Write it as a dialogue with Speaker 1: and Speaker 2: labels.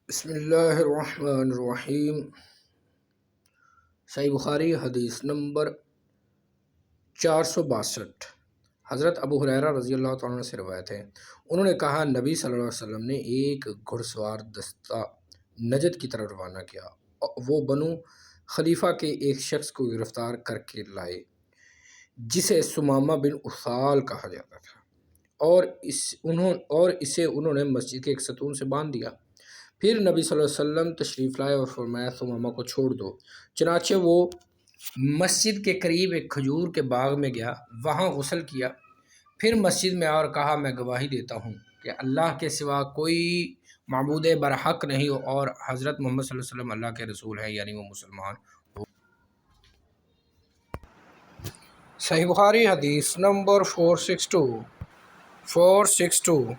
Speaker 1: بسم اللہ الرحمن الرحیم۔ صحیح بخاری حدیث نمبر 462 حضرت ابو ہریرہ رضی اللہ تعالیٰ عنہ سے روایت ہے، انہوں نے کہا نبی صلی اللہ علیہ وسلم نے ایک گھڑ سوار دستہ نجد کی طرف روانہ کیا۔ وہ بنو خلیفہ کے ایک شخص کو گرفتار کر کے لائے جسے سمامہ بن اثال کہا جاتا تھا، اور اسے انہوں نے مسجد کے ایک ستون سے باندھ دیا۔ پھر نبی صلی اللہ علیہ وسلم تشریف لائے اور فرمایا سمامہ کو چھوڑ دو۔ چنانچہ وہ مسجد کے قریب ایک کھجور کے باغ میں گیا، وہاں غسل کیا، پھر مسجد میں اور کہا میں گواہی دیتا ہوں کہ اللہ کے سوا کوئی معبود برحق نہیں اور حضرت محمد صلی اللہ علیہ وسلم اللہ کے رسول ہیں، یعنی وہ مسلمان ہو۔ صحیح بخاری حدیث نمبر 462